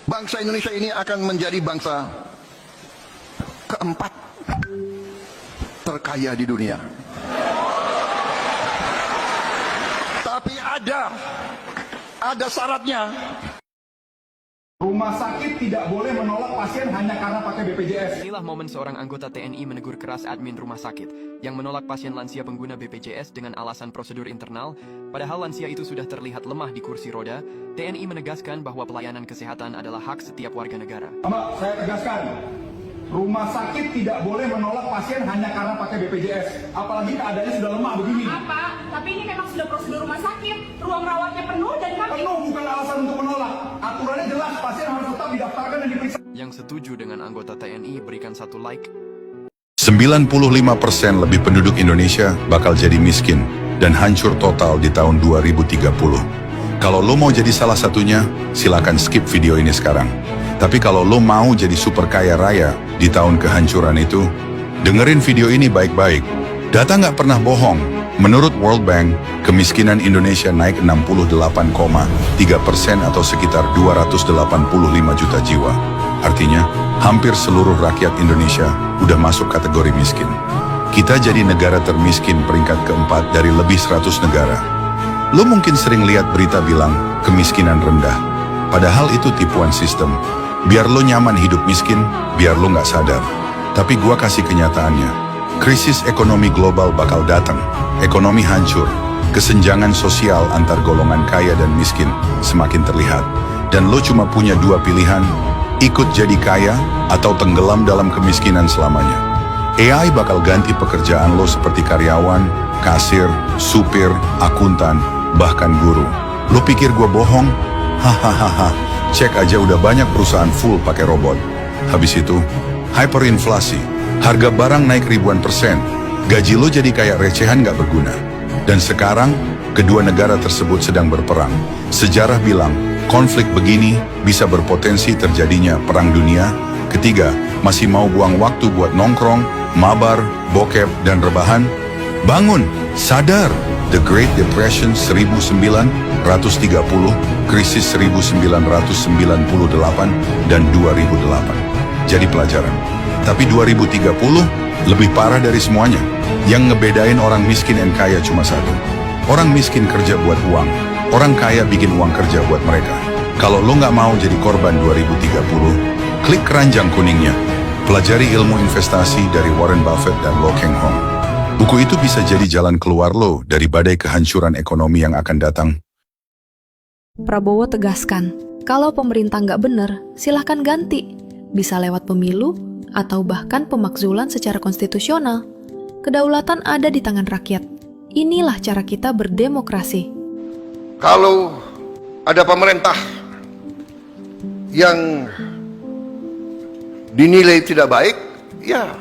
Bangsa Indonesia ini akan menjadi bangsa keempat terkaya di dunia. Tapi ada syaratnya. Rumah sakit tidak boleh menolak pasien hanya karena pakai BPJS. Inilah momen seorang anggota TNI menegur keras admin rumah sakit yang menolak pasien lansia pengguna BPJS dengan alasan prosedur internal. Padahal lansia itu sudah terlihat lemah di kursi roda. TNI menegaskan bahwa pelayanan kesehatan adalah hak setiap warga negara. Mbak, saya tegaskan, rumah sakit tidak boleh menolak pasien hanya karena pakai BPJS. Apalagi keadaannya sudah lemah begini. Apa? Tapi ini memang sudah prosedur rumah sakit. Ruang rawatnya penuh dan kami... Penuh bukan alasan untuk menolak. Aturannya jelas, pasien harus tetap didaftarkan dan diperiksa. Yang setuju dengan anggota TNI berikan satu like. 95% lebih penduduk Indonesia bakal jadi miskin dan hancur total di tahun 2030. Kalau lo mau jadi salah satunya, silakan skip video ini sekarang. Tapi kalau lo mau jadi super kaya raya di tahun kehancuran itu, dengerin video ini baik-baik. Data nggak pernah bohong. Menurut World Bank, kemiskinan Indonesia naik 68,3% atau sekitar 285 juta jiwa. Artinya, hampir seluruh rakyat Indonesia udah masuk kategori miskin. Kita jadi negara termiskin peringkat keempat dari lebih 100 negara. Lo mungkin sering lihat berita bilang kemiskinan rendah. Padahal itu tipuan sistem. Biar lo nyaman hidup miskin, biar lo nggak sadar. Tapi gua kasih kenyataannya. Krisis ekonomi global bakal datang. Ekonomi hancur. Kesenjangan sosial antar golongan kaya dan miskin semakin terlihat. Dan lo cuma punya dua pilihan, ikut jadi kaya atau tenggelam dalam kemiskinan selamanya. AI bakal ganti pekerjaan lo seperti karyawan, kasir, supir, akuntan, bahkan guru. Lo pikir gua bohong? Hahaha, cek aja udah banyak perusahaan full pakai robot. Habis itu, hyperinflasi, harga barang naik ribuan persen, gaji lo jadi kayak recehan gak berguna. Dan sekarang, kedua negara tersebut sedang berperang. Sejarah bilang, konflik begini bisa berpotensi terjadinya perang dunia ketiga. Masih mau buang waktu buat nongkrong, mabar, bokep, dan rebahan? Bangun, sadar. The Great Depression 1930, krisis 1998, dan 2008. Jadi pelajaran. Tapi 2030 lebih parah dari semuanya. Yang ngebedain orang miskin dan kaya cuma satu. Orang miskin kerja buat uang, orang kaya bikin uang kerja buat mereka. Kalau lo nggak mau jadi korban 2030, klik keranjang kuningnya. Pelajari ilmu investasi dari Warren Buffett dan Lo Keng Hong. Buku itu bisa jadi jalan keluar lo dari badai kehancuran ekonomi yang akan datang. Prabowo tegaskan, kalau pemerintah nggak bener, silahkan ganti. Bisa lewat pemilu, atau bahkan pemakzulan secara konstitusional. Kedaulatan ada di tangan rakyat. Inilah cara kita berdemokrasi. Kalau ada pemerintah yang dinilai tidak baik, ya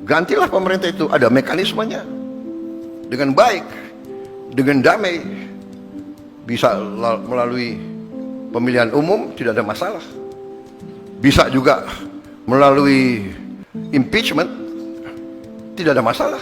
gantilah pemerintah itu. Ada mekanismenya. Dengan baik, dengan damai, bisa melalui pemilihan umum, tidak ada masalah. Bisa juga melalui impeachment, tidak ada masalah.